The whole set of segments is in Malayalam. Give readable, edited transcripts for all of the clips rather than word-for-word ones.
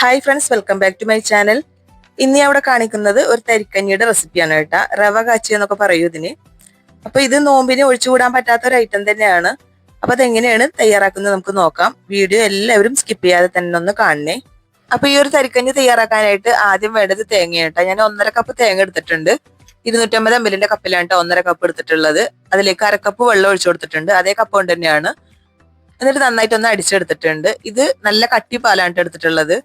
Hi friends, welcome back to my channel. ഇന്ന് ഞാൻ ഇവിടെ കാണിക്കുന്നത് ഒരു തരിക്കഞ്ഞിയുടെ റെസിപ്പിയാണ് കേട്ടാ. റവ കാച്ചി എന്നൊക്കെ പറയൂ ഇതിന്. അപ്പൊ ഇത് നോമ്പിന് ഒഴിച്ചുകൂടാൻ പറ്റാത്ത ഒരു ഐറ്റം തന്നെയാണ്. അപ്പൊ അതെങ്ങനെയാണ് തയ്യാറാക്കുന്നത് നമുക്ക് നോക്കാം. വീഡിയോ എല്ലാവരും സ്കിപ്പ് ചെയ്യാതെ തന്നെ ഒന്ന് കാണണേ. അപ്പൊ ഈ ഒരു തരിക്കഞ്ഞി തയ്യാറാക്കാനായിട്ട് ആദ്യം വേണ്ടത് തേങ്ങ കേട്ടാ. ഞാൻ 1.5 കപ്പ് തേങ്ങ എടുത്തിട്ടുണ്ട്. 250 ml കപ്പിലാണ് കേട്ടോ 1.5 കപ്പ് എടുത്തിട്ടുള്ളത്. അതിലേക്ക് 1/2 കപ്പ് വെള്ളം ഒഴിച്ചു കൊടുത്തിട്ടുണ്ട്. അതേ കപ്പ് കൊണ്ട് തന്നെയാണ്. എന്നിട്ട് നന്നായിട്ടൊന്ന് അടിച്ചെടുത്തിട്ടുണ്ട്. ഇത് നല്ല കട്ടി പാലാണ് എടുത്തിട്ടുള്ളത്.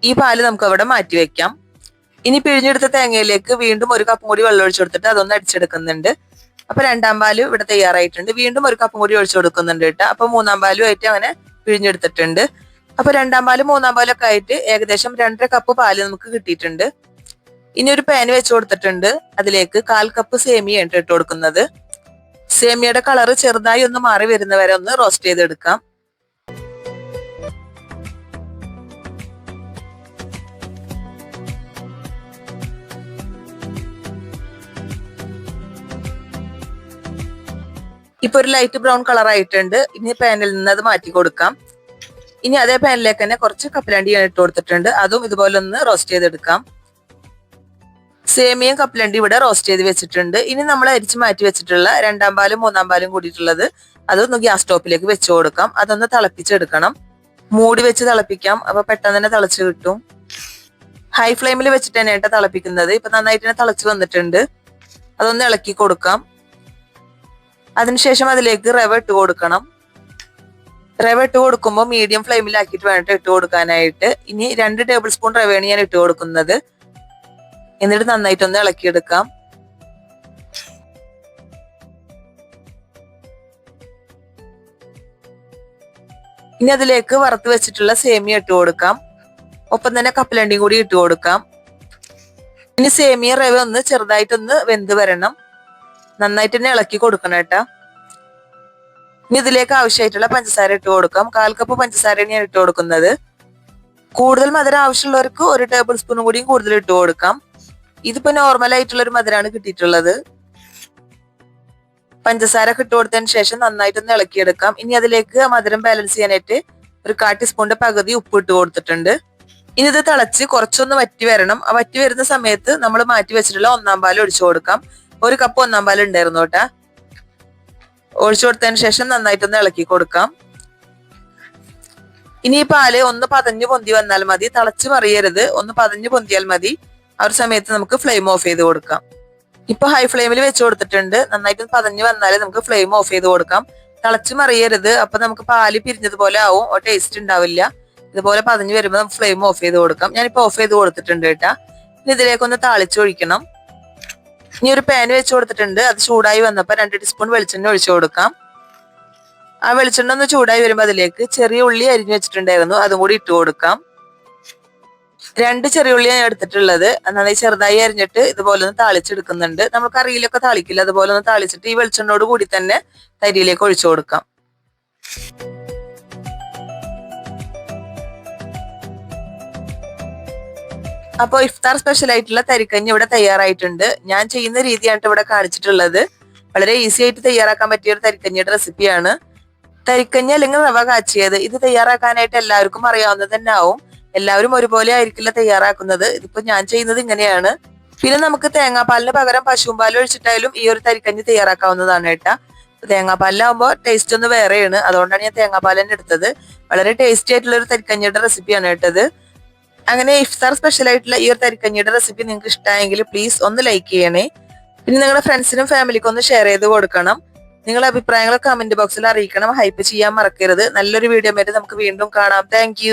ഈ പാല് നമുക്ക് അവിടെ മാറ്റി വെക്കാം. ഇനി പിഴിഞ്ഞെടുത്ത തേങ്ങയിലേക്ക് വീണ്ടും 1 കപ്പും കൂടി വെള്ളം ഒഴിച്ചു കൊടുത്തിട്ട് അതൊന്ന് അടിച്ചെടുക്കുന്നുണ്ട്. അപ്പൊ 2ാം പാല് ഇവിടെ തയ്യാറായിട്ടുണ്ട്. വീണ്ടും 1 കപ്പും കൂടി ഒഴിച്ചു കൊടുക്കുന്നുണ്ട് കേട്ടോ. അപ്പൊ 3ാം പാലും ആയിട്ട് അങ്ങനെ പിഴിഞ്ഞെടുത്തിട്ടുണ്ട്. അപ്പൊ 2ാം പാലും 3ാം പാലും ഒക്കെ ആയിട്ട് ഏകദേശം 2.5 കപ്പ് പാല് നമുക്ക് കിട്ടിയിട്ടുണ്ട്. ഇനി ഒരു പാൻ വെച്ച് കൊടുത്തിട്ടുണ്ട്. അതിലേക്ക് 1/4 കപ്പ് സേമിയ ഇട്ട് കൊടുക്കുന്നത്. സേമിയയുടെ കളറ് ചെറുതായി ഒന്ന് മാറി വരുന്നവരെ ഒന്ന് റോസ്റ്റ് ചെയ്തെടുക്കാം. ഇപ്പൊ ഒരു ലൈറ്റ് ബ്രൗൺ കളർ ആയിട്ടുണ്ട്. ഇനി പാനിൽ നിന്ന് അത് മാറ്റി കൊടുക്കാം. ഇനി അതേ പാനിലേക്ക് തന്നെ കുറച്ച് കപ്പലണ്ടി ഇട്ട് കൊടുത്തിട്ടുണ്ട്. അതും ഇതുപോലെ ഒന്ന് റോസ്റ്റ് ചെയ്തെടുക്കാം. സേമിയയും കപ്പലണ്ടി ഇവിടെ റോസ്റ്റ് ചെയ്ത് വെച്ചിട്ടുണ്ട്. ഇനി നമ്മൾ അരിച്ച് മാറ്റി വെച്ചിട്ടുള്ള 2ാം പാലും 3ാം പാലും കൂടിയിട്ടുള്ളത് അതൊന്ന് ഗ്യാസ് സ്റ്റോപ്പിലേക്ക് വെച്ച് കൊടുക്കാം. അതൊന്ന് തിളപ്പിച്ചെടുക്കണം. മൂടി വെച്ച് തിളപ്പിക്കാം. അപ്പൊ പെട്ടെന്ന് തന്നെ തിളച്ച് കിട്ടും. ഹൈ ഫ്ലെയിമിൽ വെച്ചിട്ട് തന്നെയായിട്ട് തിളപ്പിക്കുന്നത്. ഇപ്പൊ നന്നായിട്ട് തന്നെ തിളച്ച് വന്നിട്ടുണ്ട്. അതൊന്ന് ഇളക്കി കൊടുക്കാം. അതിനുശേഷം അതിലേക്ക് റവ ഇട്ട് കൊടുക്കണം. റവ ഇട്ട് കൊടുക്കുമ്പോൾ മീഡിയം ഫ്ലെയിമിലാക്കിയിട്ട് വേണം ഇട്ട് കൊടുക്കാനായിട്ട്. ഇനി 2 ടേബിൾ സ്പൂൺ റവയാണ് ഞാൻ ഇട്ട് കൊടുക്കുന്നത്. എന്നിട്ട് നന്നായിട്ടൊന്ന് ഇളക്കിയെടുക്കാം. ഇനി അതിലേക്ക് വറുത്ത് വെച്ചിട്ടുള്ള സേമിയ ഇട്ട് കൊടുക്കാം. ഒപ്പം തന്നെ കപ്പലണ്ടിയും കൂടി ഇട്ട് കൊടുക്കാം. ഇനി സേമിയ റവ ഒന്ന് ചെറുതായിട്ടൊന്ന് വെന്ത് വരണം. നന്നായിട്ട് തന്നെ ഇളക്കി കൊടുക്കണം കേട്ടാ. ഇനി ഇതിലേക്ക് ആവശ്യമായിട്ടുള്ള പഞ്ചസാര ഇട്ട് കൊടുക്കാം. 1/4 കപ്പ് പഞ്ചസാരയാണ് ഞാൻ ഇട്ട് കൊടുക്കുന്നത്. കൂടുതൽ മധുരം ആവശ്യമുള്ളവർക്ക് 1 ടേബിൾ സ്പൂണും കൂടിയും കൂടുതൽ ഇട്ട് കൊടുക്കാം. ഇതിപ്പോ നോർമൽ ആയിട്ടുള്ള ഒരു മധുരമാണ് കിട്ടിയിട്ടുള്ളത്. പഞ്ചസാര ഇട്ട് കൊടുത്തതിന് ശേഷം നന്നായിട്ടൊന്ന് ഇളക്കിയെടുക്കാം. ഇനി അതിലേക്ക് മധുരം ബാലൻസ് ചെയ്യാനായിട്ട് ഒരു 1/4 ടീസ്പൂണിന്റെ പകുതി ഉപ്പ് ഇട്ട് കൊടുത്തിട്ടുണ്ട്. ഇനി ഇത് തിളച്ച് കുറച്ചൊന്ന് വറ്റി വരണം. ആ വറ്റി വരുന്ന സമയത്ത് നമ്മൾ മാറ്റി വെച്ചിട്ടുള്ള 1ാം പാൽ ഒഴിച്ചു കൊടുക്കാം. 1 കപ്പ് 1ാം പാൽ ഉണ്ടായിരുന്നു കേട്ടാ. ഒഴിച്ചു കൊടുത്തതിന് ശേഷം നന്നായിട്ടൊന്ന് ഇളക്കി കൊടുക്കാം. ഇനി ഈ പാല് ഒന്ന് പതഞ്ഞു പൊന്തി വന്നാൽ മതി. തിളച്ച് മറിയരുത്. ഒന്ന് പതഞ്ഞു പൊന്തിയാൽ മതി. ആ ഒരു സമയത്ത് നമുക്ക് ഫ്ലെയിം ഓഫ് ചെയ്ത് കൊടുക്കാം. ഇപ്പൊ ഹൈ ഫ്ലെയിമിൽ വെച്ച് കൊടുത്തിട്ടുണ്ട്. നന്നായിട്ട് പതഞ്ഞു വന്നാലേ നമുക്ക് ഫ്ലെയിം ഓഫ് ചെയ്ത് കൊടുക്കാം. തിളച്ച് മറിയരുത്. അപ്പൊ നമുക്ക് പാല് പിരിഞ്ഞതുപോലെ ആവും. ടേസ്റ്റ് ഉണ്ടാവില്ല. ഇതുപോലെ പതഞ്ഞു വരുമ്പോൾ നമുക്ക് ഫ്ലെയിം ഓഫ് ചെയ്ത് കൊടുക്കാം. ഞാനിപ്പോ ഓഫ് ചെയ്ത് കൊടുത്തിട്ടുണ്ട് കേട്ടാ. ഇനി ഇതിലേക്കൊന്ന് താളിച്ചൊഴിക്കണം. ഇനി ഒരു പാൻ വെച്ച് കൊടുത്തിട്ടുണ്ട്. അത് ചൂടായി വന്നപ്പോ 2 ടീസ്പൂൺ വെളിച്ചെണ്ണ ഒഴിച്ചു കൊടുക്കാം. ആ വെളിച്ചെണ്ണ ഒന്ന് ചൂടായി വരുമ്പോൾ അതിലേക്ക് ചെറിയ ഉള്ളി അരിഞ്ഞു വെച്ചിട്ടുണ്ടായിരുന്നു. അതും കൂടി ഇട്ട് കൊടുക്കാം. 2 ചെറിയ ഉള്ളിയാണ് എടുത്തിട്ടുള്ളത്. നന്നായി ചെറുതായി അരിഞ്ഞിട്ട് ഇതുപോലെ ഒന്ന് താളിച്ചെടുക്കുന്നുണ്ട്. നമ്മൾ കറിയിലൊക്കെ താളിക്കില്ല, അതുപോലെ ഒന്ന് താളിച്ചിട്ട് ഈ വെളിച്ചെണ്ണയോട് കൂടി തന്നെ തരിയിലേക്ക് ഒഴിച്ചു കൊടുക്കാം. അപ്പൊ ഇഫ്താർ സ്പെഷ്യൽ ആയിട്ടുള്ള തരിക്കഞ്ഞി ഇവിടെ തയ്യാറായിട്ടുണ്ട്. ഞാൻ ചെയ്യുന്ന രീതിയാണ് ഇവിടെ കാണിച്ചിട്ടുള്ളത്. വളരെ ഈസി ആയിട്ട് തയ്യാറാക്കാൻ പറ്റിയ ഒരു തരിക്കഞ്ഞിയുടെ റെസിപ്പിയാണ്. തരിക്കഞ്ഞി അല്ലെങ്കിൽ റവ കാച്ചിയത് ഇത് തയ്യാറാക്കാനായിട്ട് എല്ലാവർക്കും അറിയാവുന്നത് തന്നെ ആവും. എല്ലാവരും ഒരുപോലെ ആയിരിക്കില്ല തയ്യാറാക്കുന്നത്. ഇതിപ്പോ ഞാൻ ചെയ്യുന്നത് ഇങ്ങനെയാണ്. പിന്നെ നമുക്ക് തേങ്ങാപ്പാലിന് പകരം പശുവും പാൽ ഒഴിച്ചിട്ടായാലും ഈ ഒരു തരിക്കഞ്ഞി തയ്യാറാക്കാവുന്നതാണ് കേട്ടാ. തേങ്ങാപ്പാലിലാവുമ്പോൾ ടേസ്റ്റ് ഒന്ന് വേറെയാണ്. അതുകൊണ്ടാണ് ഞാൻ തേങ്ങാപ്പാൽ തന്നെ എടുത്തത്. വളരെ ടേസ്റ്റി ആയിട്ടുള്ള ഒരു തരിക്കഞ്ഞിയുടെ റെസിപ്പിയാണ് കേട്ടത്. അങ്ങനെ ഇഫ്താർ സ്പെഷ്യൽ ആയിട്ടുള്ള ഈ ഒരു തരിക്കഞ്ഞിയുടെ റെസിപ്പി നിങ്ങൾക്ക് ഇഷ്ടമായെങ്കിൽ പ്ലീസ് ഒന്ന് ലൈക്ക് ചെയ്യണേ. പിന്നെ നിങ്ങളുടെ ഫ്രണ്ട്സിനും ഫാമിലിക്കും ഒന്ന് ഷെയർ ചെയ്ത് കൊടുക്കണം. നിങ്ങളുടെ അഭിപ്രായങ്ങൾ കമന്റ് ബോക്സിൽ അറിയിക്കണം. ഹൈപ്പ് ചെയ്യാൻ മറക്കരുത്. നല്ലൊരു വീഡിയോ ആയിട്ട് നമുക്ക് വീണ്ടും കാണാം. താങ്ക്